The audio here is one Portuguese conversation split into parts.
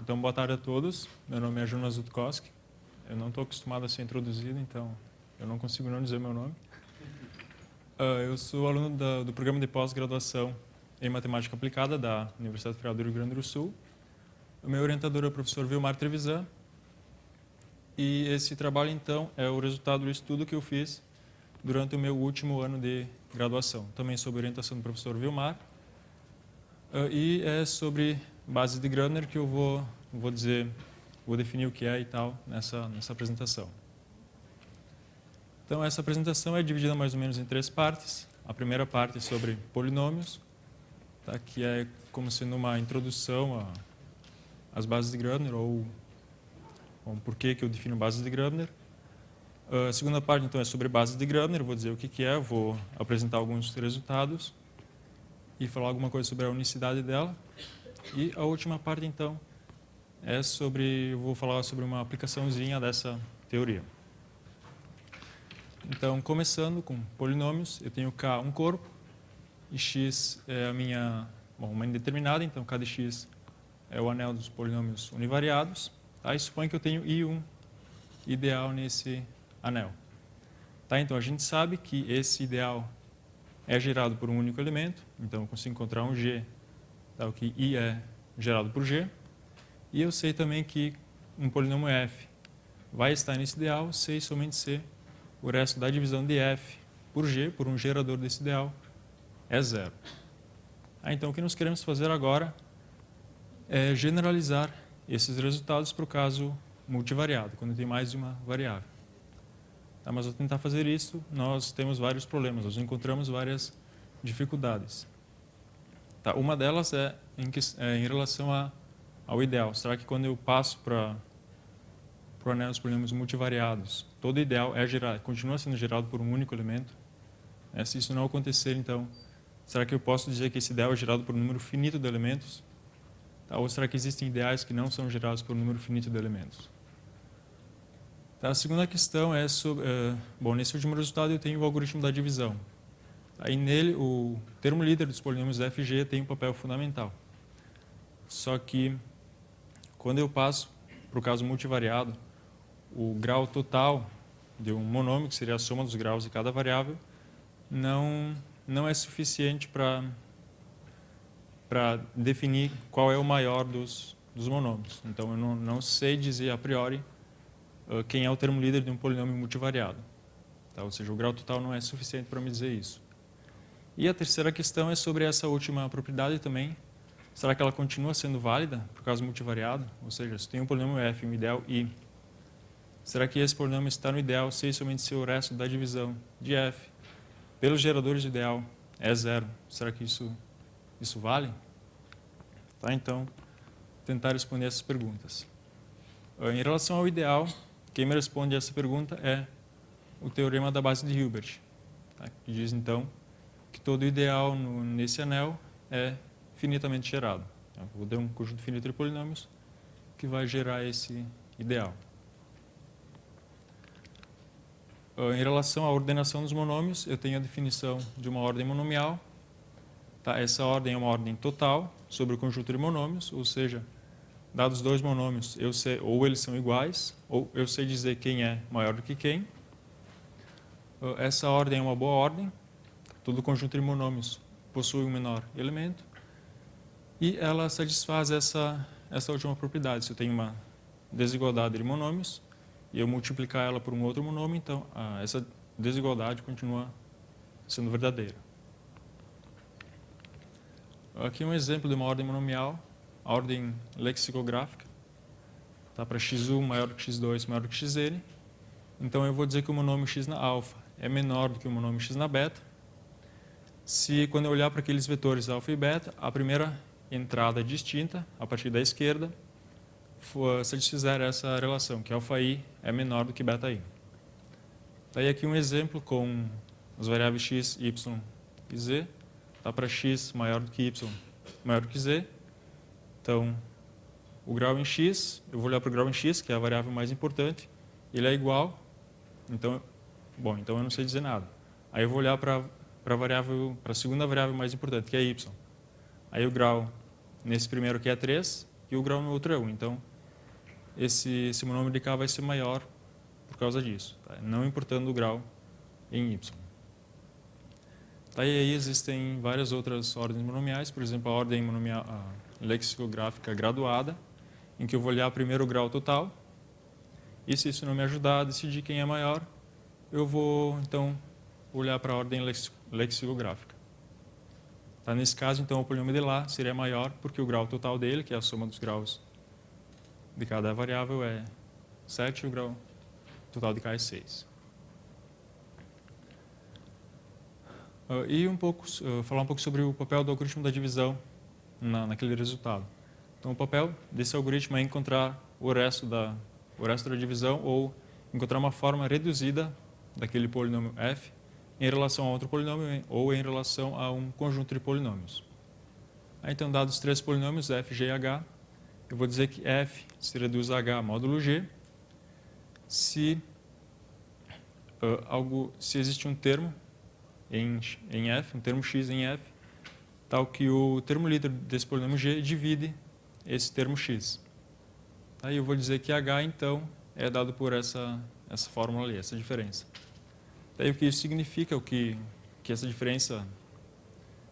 Então, boa tarde a todos. Meu nome é Jonas Zutkowski. Eu não estou acostumado a ser introduzido, então eu não consigo não dizer meu nome. Eu sou aluno do programa de pós-graduação em Matemática Aplicada da Universidade Federal do Rio Grande do Sul. O meu orientador é o professor Vilmar Trevisan. E esse trabalho, então, é o resultado do estudo que eu fiz durante o meu último ano de graduação. Também sob orientação do professor Vilmar. E é sobre bases de Gröner que eu vou definir o que é e tal nessa apresentação. Então, essa apresentação é dividida mais ou menos em 3 partes. A primeira parte é sobre polinômios, tá, que é como sendo uma introdução às bases de Gröner, ou por que eu defino bases de Gröner. A segunda parte, então, é sobre bases de Gröner, vou dizer o que é, vou apresentar alguns resultados e falar alguma coisa sobre a unicidade dela. E a última parte, então, vou falar sobre uma aplicaçãozinha dessa teoria. Então, começando com polinômios, eu tenho K um corpo e X é uma indeterminada, então cada X é o anel dos polinômios univariados. Tá? E suponho que eu tenho I1 ideal nesse anel. Tá? Então, a gente sabe que esse ideal é gerado por um único elemento, então eu consigo encontrar um G, tá? O que I é gerado por G. E eu sei também que um polinômio F vai estar nesse ideal se e somente se o resto da divisão de F por G, por um gerador desse ideal, é zero. Então, o que nós queremos fazer agora é generalizar esses resultados para o caso multivariado, quando tem mais de uma variável. Tá, mas ao tentar fazer isso, nós temos vários problemas, nós encontramos várias dificuldades. Tá, uma delas é em relação ao ideal. Será que quando eu passo para o anel dos polinômios multivariados, todo ideal continua sendo gerado por um único elemento? Se isso não acontecer, então, será que eu posso dizer que esse ideal é gerado por um número finito de elementos? Tá, ou será que existem ideais que não são gerados por um número finito de elementos? Tá, a segunda questão é sobre... nesse último resultado eu tenho o algoritmo da divisão. Aí nele, o termo líder dos polinômios f e g tem um papel fundamental. Só que, quando eu passo para o caso multivariado, o grau total de um monômio, que seria a soma dos graus de cada variável, não é suficiente para definir qual é o maior dos monômios. Então, eu não sei dizer a priori quem é o termo líder de um polinômio multivariado. Tá? Ou seja, o grau total não é suficiente para me dizer isso. E a terceira questão é sobre essa última propriedade também. Será que ela continua sendo válida para o caso multivariado? Ou seja, se tem um polinômio f e um ideal i, será que esse polinômio está no ideal se e somente se o resto da divisão de f pelos geradores de ideal é zero? Será que isso vale? Tá, então, tentar responder essas perguntas. Em relação ao ideal, quem me responde a essa pergunta é o teorema da base de Hilbert, tá, que diz, então, que todo ideal nesse anel é finitamente gerado. Eu vou dar um conjunto finito de polinômios que vai gerar esse ideal. Em relação à ordenação dos monômios, eu tenho a definição de uma ordem monomial. Tá? Essa ordem é uma ordem total sobre o conjunto de monômios, ou seja, dados dois monômios, eu sei ou eles são iguais, ou eu sei dizer quem é maior do que quem. Essa ordem é uma boa ordem. Todo conjunto de monômios possui um menor elemento. E ela satisfaz essa última propriedade. Se eu tenho uma desigualdade de monômios e eu multiplicar ela por um outro monômio, então essa desigualdade continua sendo verdadeira. Aqui um exemplo de uma ordem monomial, a ordem lexicográfica, tá, para x1 maior do que x2 maior do que xn. Então eu vou dizer que o monômio x na alfa é menor do que o monômio x na beta, se quando eu olhar para aqueles vetores alfa e beta, a primeira entrada distinta, a partir da esquerda, satisfizer essa relação, que alfa i é menor do que beta i. Daí aqui um exemplo com as variáveis x, y e z, tá, para x maior do que y maior do que z. Então, o grau em x, eu vou olhar para o grau em x, que é a variável mais importante, ele é igual, então eu não sei dizer nada. Aí eu vou olhar para a segunda variável mais importante, que é y. Aí o grau nesse primeiro aqui é 3 e e o grau no outro é 1. Então, esse monômio de K vai ser maior por causa disso, tá? Não importando o grau em Y. Tá, e aí existem várias outras ordens monomiais, por exemplo, a ordem monomial lexicográfica graduada, em que eu vou olhar primeiro o grau total, e se isso não me ajudar a decidir quem é maior, eu vou, então, olhar para a ordem lexicográfica. Tá, nesse caso, então, o polinômio de Lá seria maior, porque o grau total dele, que é a soma dos graus de cada variável, é 7 e o grau total de K é 6. E falar um pouco sobre o papel do algoritmo da divisão naquele resultado. Então, o papel desse algoritmo é encontrar o resto da divisão ou encontrar uma forma reduzida daquele polinômio f em relação a outro polinômio ou em relação a um conjunto de polinômios. Então, dados 3 polinômios, f, g e h, eu vou dizer que f se reduz a h módulo g se existe um termo em f, um termo x em f, tal que o termo líder desse polinômio g divide esse termo x. Aí eu vou dizer que h, então, é dado por essa fórmula ali, essa diferença. Daí o que isso significa, o que essa diferença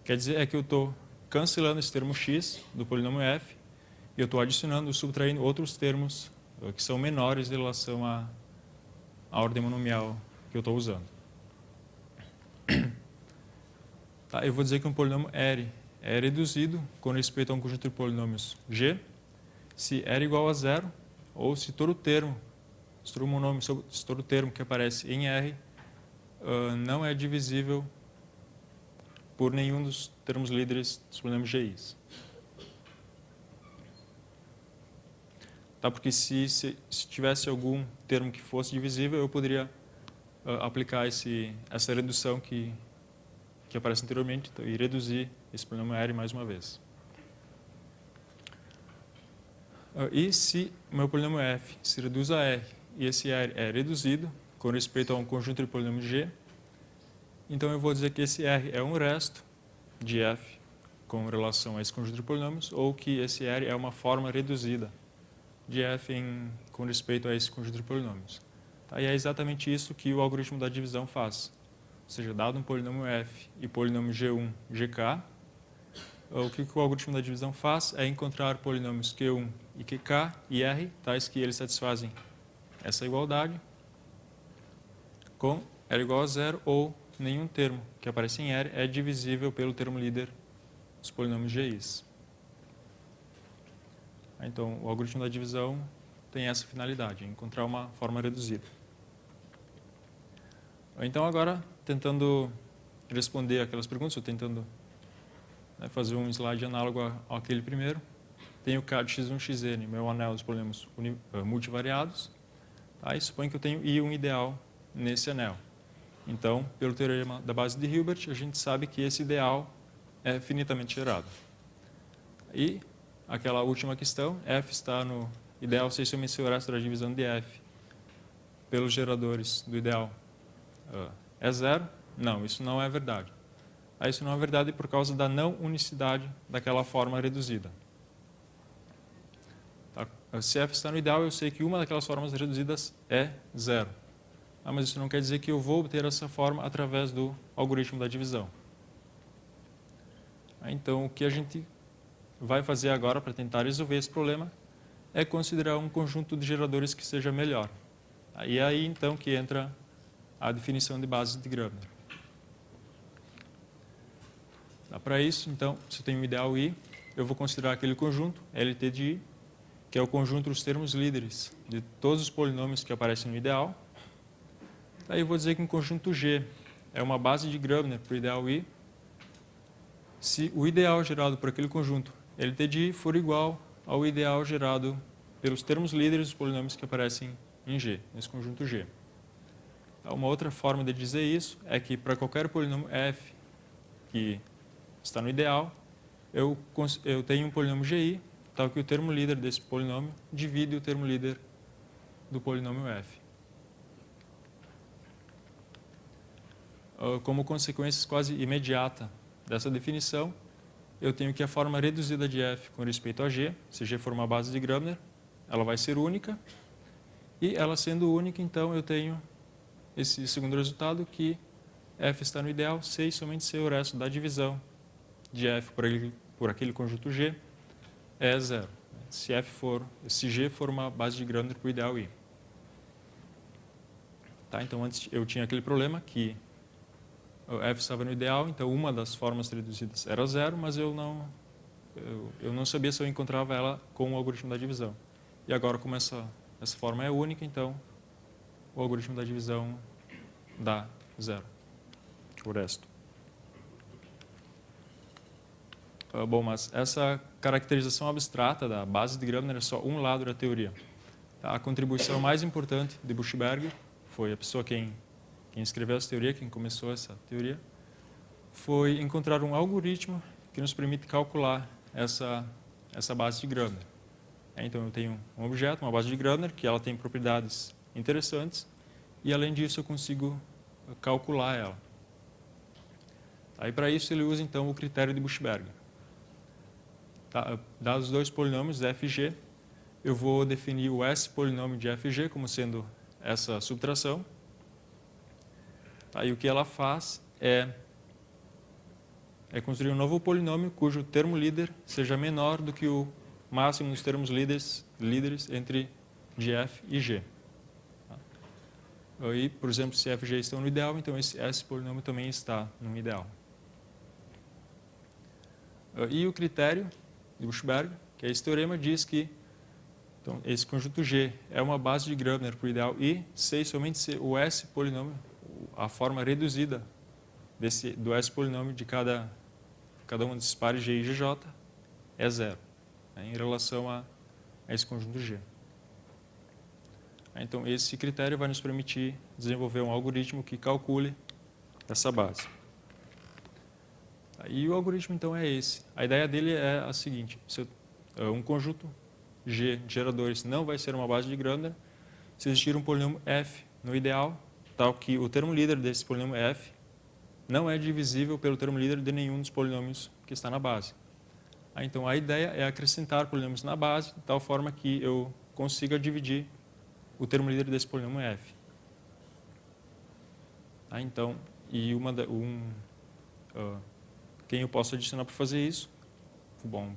quer dizer é que eu estou cancelando esse termo x do polinômio f e eu estou adicionando, subtraindo outros termos que são menores em relação à ordem monomial que eu estou usando. Tá, eu vou dizer que um polinômio R é reduzido com respeito a um conjunto de polinômios G se R igual a zero ou se todo termo, se todo termo que aparece em R não é divisível por nenhum dos termos líderes dos polinômios GIs. Tá, porque se tivesse algum termo que fosse divisível, eu poderia aplicar essa redução que aparece anteriormente e reduzir esse polinômio R mais uma vez. E se o meu polinômio f se reduz a R e esse R é reduzido com respeito a um conjunto de polinômios G, então eu vou dizer que esse R é um resto de f com relação a esse conjunto de polinômios, ou que esse R é uma forma reduzida de f com respeito a esse conjunto de polinômios. Tá, e é exatamente isso que o algoritmo da divisão faz. Ou seja, dado um polinômio f e polinômio g1, gk, o que o algoritmo da divisão faz é encontrar polinômios q1 e qk e r, tais que eles satisfazem essa igualdade, com r igual a zero ou nenhum termo que aparece em R é divisível pelo termo líder dos polinômios GIs. Então, o algoritmo da divisão tem essa finalidade, encontrar uma forma reduzida. Então, agora, tentando responder aquelas perguntas, estou tentando fazer um slide análogo àquele primeiro. Tenho K de x1, xn, meu anel dos polinômios multivariados. Tá? E suponho que eu tenho I um ideal nesse anel. Então, pelo teorema da base de Hilbert, a gente sabe que esse ideal é finitamente gerado. E aquela última questão, f está no ideal se eu mensurar a divisão de f pelos geradores do ideal é zero? Não, isso não é verdade. Isso não é verdade por causa da não unicidade daquela forma reduzida. Tá? Se f está no ideal, eu sei que uma daquelas formas reduzidas é zero. Mas isso não quer dizer que eu vou obter essa forma através do algoritmo da divisão. Então, o que a gente vai fazer agora para tentar resolver esse problema é considerar um conjunto de geradores que seja melhor. E é aí, então, que entra a definição de bases de Gröbner. Para isso, então, se eu tenho um ideal I, eu vou considerar aquele conjunto, LT de I, que é o conjunto dos termos líderes de todos os polinômios que aparecem no ideal. Aí eu vou dizer que um conjunto G é uma base de Gröbner para o ideal I, se o ideal gerado por aquele conjunto LT de I for igual ao ideal gerado pelos termos líderes dos polinômios que aparecem em G, nesse conjunto G. Uma outra forma de dizer isso é que para qualquer polinômio f que está no ideal, eu tenho um polinômio GI, tal que o termo líder desse polinômio divide o termo líder do polinômio f. Como consequência quase imediata dessa definição, eu tenho que a forma reduzida de f com respeito a g, se g for uma base de Gröbner, ela vai ser única. E ela sendo única, então, eu tenho esse segundo resultado, que f está no ideal se e somente se o resto da divisão de f por aquele conjunto G é zero. Se G for uma base de Gröbner para o ideal I. Tá, então, antes eu tinha aquele problema que o f estava no ideal, então uma das formas reduzidas era zero, mas eu não sabia se eu encontrava ela com o algoritmo da divisão. E agora, como essa forma é única, então o algoritmo da divisão dá zero, o resto. Bom, mas essa caracterização abstrata da base de Gröbner é só um lado da teoria. A contribuição mais importante de Buchberger, foi a pessoa quem escreveu essa teoria, quem começou essa teoria, foi encontrar um algoritmo que nos permite calcular essa base de Gröbner. Então, eu tenho um objeto, uma base de Gröbner, que ela tem propriedades interessantes, e além disso eu consigo calcular ela. Aí, para isso, ele usa então o critério de Buchberger. Tá? Dados dois polinômios, f e g, eu vou definir o S polinômio de f e g como sendo essa subtração. Aí o que ela faz é construir um novo polinômio cujo termo líder seja menor do que o máximo dos termos líderes entre de f e g. Aí, por exemplo, se f e g estão no ideal, então esse S polinômio também está no ideal. E o critério de Buchberger, que é esse teorema, diz que então, esse conjunto G é uma base de Gröbner para o ideal I, se e somente se o S polinômio, a forma reduzida do S polinômio de cada um desses pares G e GJ é zero, né, em relação a esse conjunto G. Então, esse critério vai nos permitir desenvolver um algoritmo que calcule essa base. E o algoritmo, então, é esse. A ideia dele é a seguinte: um conjunto G de geradores não vai ser uma base de Gröbner se existir um polinômio f no ideal, tal que o termo líder desse polinômio f não é divisível pelo termo líder de nenhum dos polinômios que está na base. Então, a ideia é acrescentar polinômios na base, de tal forma que eu consiga dividir o termo líder desse polinômio f. Então, quem eu posso adicionar para fazer isso? Bom,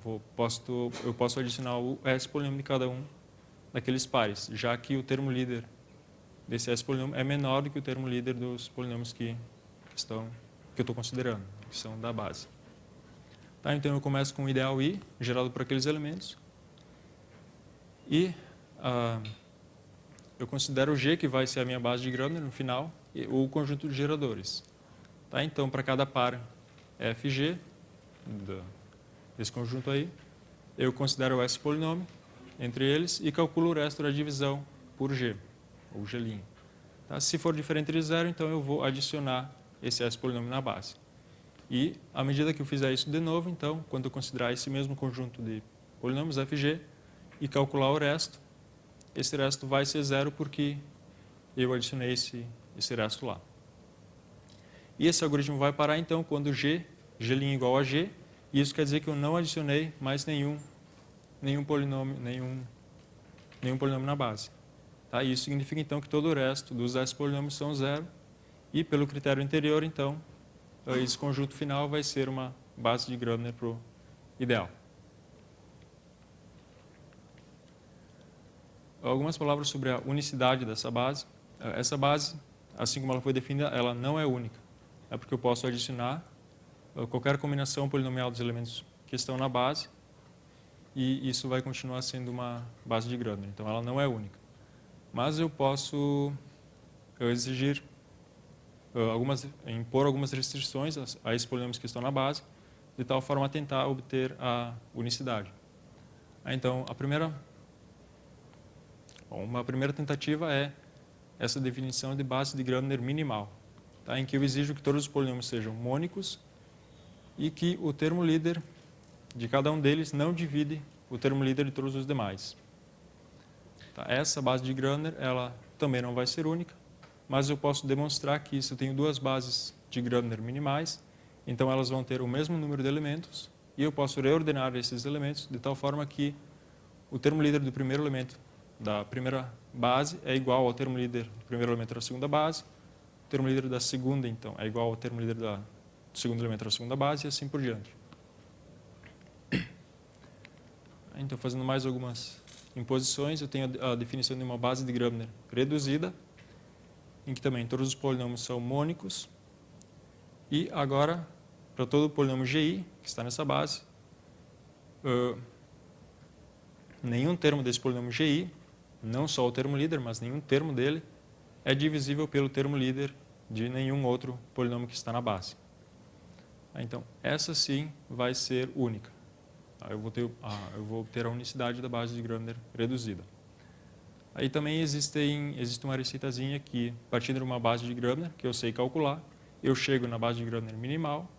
eu posso adicionar o S polinômio de cada um daqueles pares, já que o termo líder desse S polinômio é menor do que o termo líder dos polinômios que eu estou considerando, que são da base. Tá, então, eu começo com o ideal I, gerado por aqueles elementos, e eu considero o G, que vai ser a minha base de Gröbner no final, e o conjunto de geradores. Tá, então, para cada par F e G, desse conjunto aí, eu considero o S polinômio entre eles e calculo o resto da divisão por G, ou G'. Tá? Se for diferente de zero, então eu vou adicionar esse S polinômio na base. E, à medida que eu fizer isso de novo, então, quando eu considerar esse mesmo conjunto de polinômios F e G e calcular o resto, esse resto vai ser zero porque eu adicionei esse resto lá. E esse algoritmo vai parar, então, quando G' igual a G, e isso quer dizer que eu não adicionei mais nenhum polinômio na base. Tá? Isso significa, então, que todo o resto dos S polinômios são zero, e pelo critério anterior, então, esse conjunto final vai ser uma base de Gröbner para o ideal. Algumas palavras sobre a unicidade dessa base. Essa base, assim como ela foi definida, ela não é única. É porque eu posso adicionar qualquer combinação polinomial dos elementos que estão na base e isso vai continuar sendo uma base de Gröbner. Então, ela não é única. Mas eu posso exigir impor algumas restrições a esses polinomios que estão na base, de tal forma a tentar obter a unicidade. Então, uma primeira tentativa é essa definição de base de Gröbner minimal, tá? Em que eu exijo que todos os polinômios sejam mônicos e que o termo líder de cada um deles não divide o termo líder de todos os demais. Tá? Essa base de Gröbner, ela também não vai ser única, mas eu posso demonstrar que se eu tenho duas bases de Gröbner minimais, então elas vão ter o mesmo número de elementos e eu posso reordenar esses elementos de tal forma que o termo líder do primeiro elemento da primeira base é igual ao termo líder do primeiro elemento da segunda base, o termo líder da segunda, então, é igual ao termo líder do segundo elemento da segunda base e assim por diante. Então, fazendo mais algumas imposições, eu tenho a definição de uma base de Gröbner reduzida, em que também todos os polinômios são mônicos. E agora, para todo o polinômio GI, que está nessa base, nenhum termo desse polinômio GI, não só o termo líder, mas nenhum termo dele, é divisível pelo termo líder de nenhum outro polinômio que está na base. Então, essa sim vai ser única. Eu vou ter a unicidade da base de Gröbner reduzida. Aí também existe uma receitazinha que, partindo de uma base de Gröbner, que eu sei calcular, eu chego na base de Gröbner minimal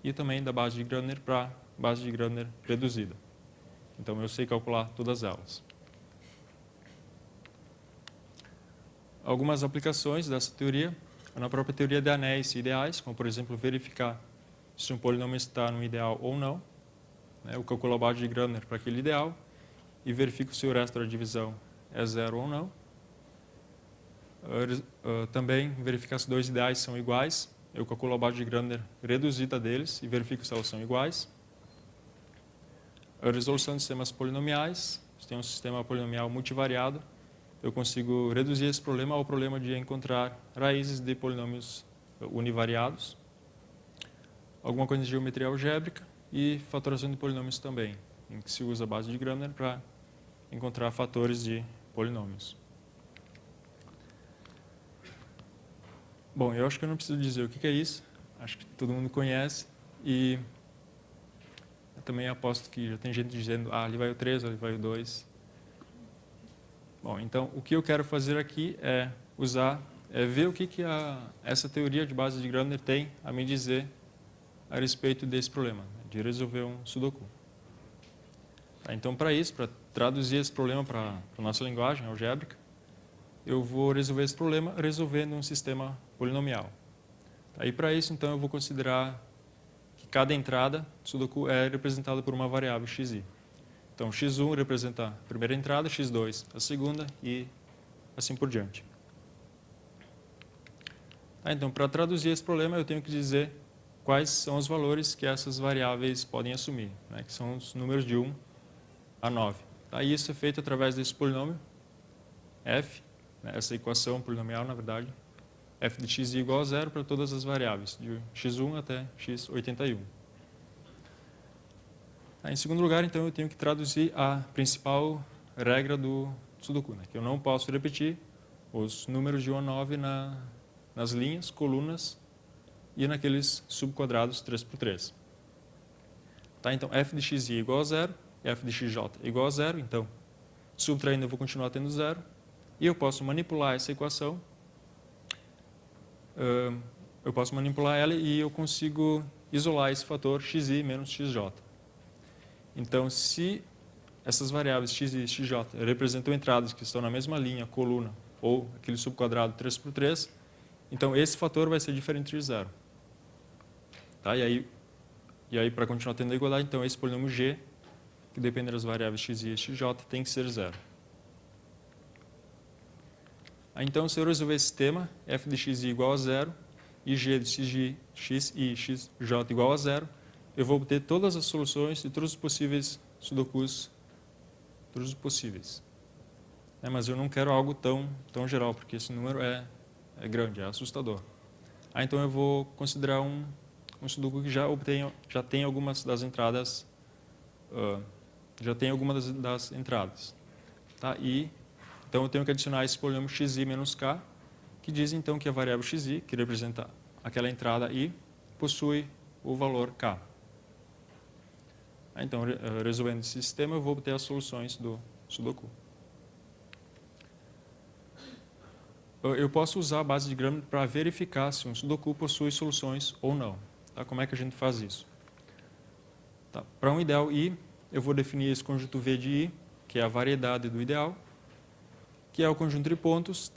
e também da base de Gröbner para a base de Gröbner reduzida. Então, eu sei calcular todas elas. Algumas aplicações dessa teoria, na própria teoria de anéis e ideais, como, por exemplo, verificar se um polinômio está no ideal ou não. Eu calculo a base de Gröbner para aquele ideal e verifico se o resto da divisão é zero ou não. Também verificar se dois ideais são iguais. Eu calculo a base de Gröbner reduzida deles e verifico se elas são iguais. A resolução de sistemas polinomiais. Se tem um sistema polinomial multivariado, eu consigo reduzir esse problema ao problema de encontrar raízes de polinômios univariados. Alguma coisa de geometria algébrica e fatoração de polinômios também, em que se usa a base de Gröbner para encontrar fatores de polinômios. Bom, eu acho que eu não preciso dizer o que é isso, acho que todo mundo conhece, e eu também aposto que já tem gente dizendo, ali vai o 3, ali vai o 2. Bom, então, o que eu quero fazer aqui é ver o que essa teoria de base de Gröbner tem a me dizer a respeito desse problema, de resolver um Sudoku. Então, para isso, para traduzir esse problema para a nossa linguagem algébrica, eu vou resolver esse problema resolvendo um sistema polinomial. E para isso, então, eu vou considerar que cada entrada do Sudoku é representada por uma variável xi. Então, x1 representa a primeira entrada, x2 a segunda e assim por diante. Então, para traduzir esse problema, eu tenho que dizer quais são os valores que essas variáveis podem assumir, que são os números de 1 a 9. E isso é feito através desse polinômio f, essa equação polinomial, na verdade, f de x igual a zero para todas as variáveis, de x1 até x81. Em segundo lugar, então, eu tenho que traduzir a principal regra do Sudoku, que eu não posso repetir os números de 1 a 9 nas linhas, colunas e naqueles subquadrados 3×3. Então, f de x é igual a zero, f de xj é igual a zero, então, subtraindo eu vou continuar tendo zero, e eu posso manipular essa equação, eu posso manipular ela e eu consigo isolar esse fator xi menos xj. Então, se essas variáveis x e xj representam entradas que estão na mesma linha, coluna, ou aquele subquadrado 3×3, então esse fator vai ser diferente de zero. E aí, para continuar tendo a igualdade, então esse polinômio g, que depende das variáveis x e xj, tem que ser zero. Então, se eu resolver esse sistema, f de x igual a zero, e g de x e xj igual a zero, eu vou obter todas as soluções de todos os possíveis sudokus, todos os possíveis. Mas eu não quero algo tão geral, porque esse número é grande, é assustador. Então eu vou considerar um Sudoku que já tem algumas das entradas, então eu tenho que adicionar esse polinômio xi menos k, que diz então que a variável xi, que representa aquela entrada i, possui o valor k. Então, resolvendo esse sistema, eu vou obter as soluções do Sudoku. Eu posso usar a base de Gröbner para verificar se um Sudoku possui soluções ou não. Como é que a gente faz isso? Para um ideal I, eu vou definir esse conjunto V de I, que é a variedade do ideal, que é o conjunto de pontos,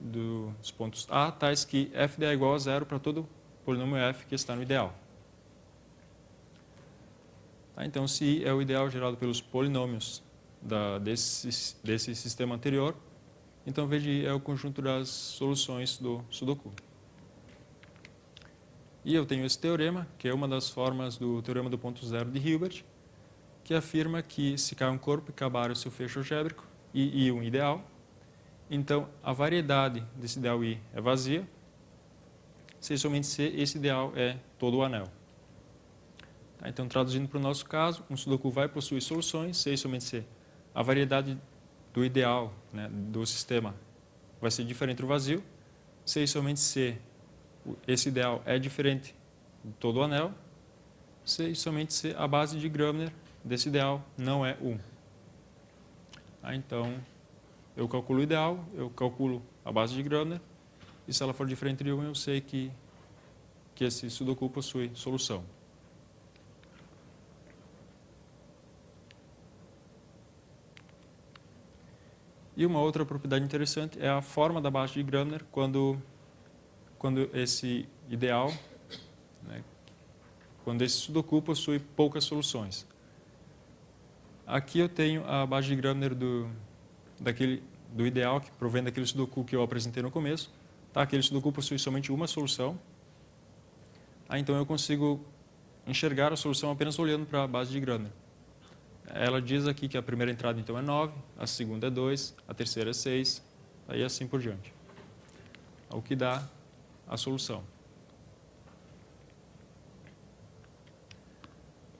dos pontos A, tais que f de A igual a zero para todo polinômio f que está no ideal. Tá? Então, se I é o ideal gerado pelos polinômios desse sistema anterior, então V de I é o conjunto das soluções do Sudoku. E eu tenho esse teorema, que é uma das formas do teorema do ponto zero de Hilbert, que afirma que se cai um corpo e acabar o seu fecho algébrico, e I um ideal, então a variedade desse ideal I é vazia, se somente C, esse ideal é todo o anel. Tá? Então, traduzindo para o nosso caso, um Sudoku vai possuir soluções, se somente C. A variedade do ideal, né, do sistema vai ser diferente do vazio, se somente C, esse ideal é diferente de todo o anel, se somente C, a base de Gröbner desse ideal não é 1. Então, eu calculo o ideal, eu calculo a base de Gröbner, e se ela for diferente de 1, eu sei que esse Sudoku possui solução. E uma outra propriedade interessante é a forma da base de Gröbner quando esse ideal, né, quando esse Sudoku possui poucas soluções. Aqui eu tenho a base de Gröbner do ideal, que provém daquele Sudoku que eu apresentei no começo. Tá? Aquele Sudoku possui somente uma solução. Então eu consigo enxergar a solução apenas olhando para a base de Gröbner. Ela diz aqui que a primeira entrada então é 9, a segunda é 2, a terceira é 6, aí assim por diante. O que dá a solução.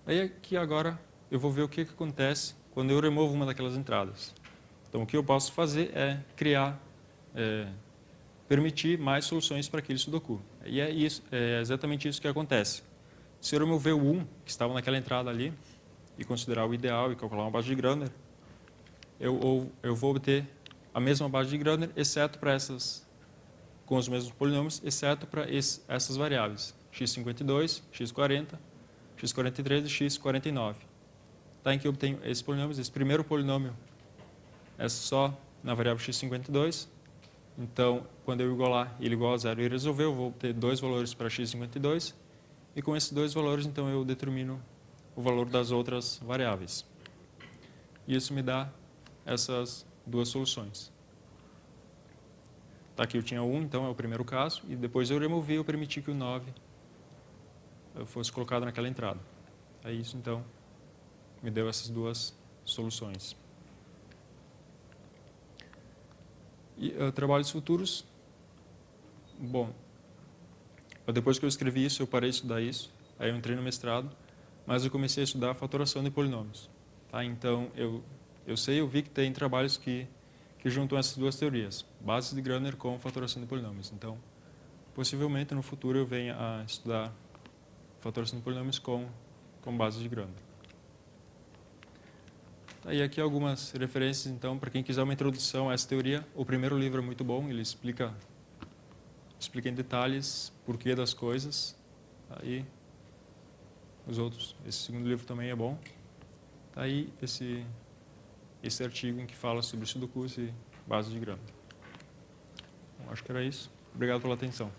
Aí aqui agora eu vou ver o que acontece quando eu removo uma daquelas entradas. Então o que eu posso fazer é permitir mais soluções para aquele Sudoku. E é exatamente isso que acontece. Se eu remover o 1, que estava naquela entrada ali, e considerar o ideal e calcular uma base de Gröbner, eu vou obter a mesma base de Gröbner, exceto para essas, com os mesmos polinômios, exceto para essas variáveis, x52, x40, x43 e x49. Tá, em que eu obtenho esses polinômios. Esse primeiro polinômio é só na variável x52, então, quando eu igualar ele igual a zero e resolver, eu vou obter dois valores para x52, e com esses dois valores, então, eu determino o valor das outras variáveis. E isso me dá essas duas soluções. Tá, aqui eu tinha 1, então é o primeiro caso, e depois eu removi, eu permiti que o 9 fosse colocado naquela entrada. Aí isso, então, me deu essas duas soluções. E trabalhos futuros, bom, depois que eu escrevi isso, eu parei de estudar isso, aí eu entrei no mestrado, mas eu comecei a estudar a fatoração de polinômios. Tá? Então, eu vi que tem trabalhos que juntam essas duas teorias, bases de Gröbner com fatoração de polinômios. Então, possivelmente, no futuro, eu venha a estudar fatoração de polinômios com bases de Gröbner. Tá, e aqui algumas referências, então, para quem quiser uma introdução a essa teoria. O primeiro livro é muito bom, ele explica em detalhes porquê das coisas. Aí, os outros, esse segundo livro também é bom. Tá aí esse artigo em que fala sobre Sudokus e bases de Gröbner. Bom, acho que era isso. Obrigado pela atenção.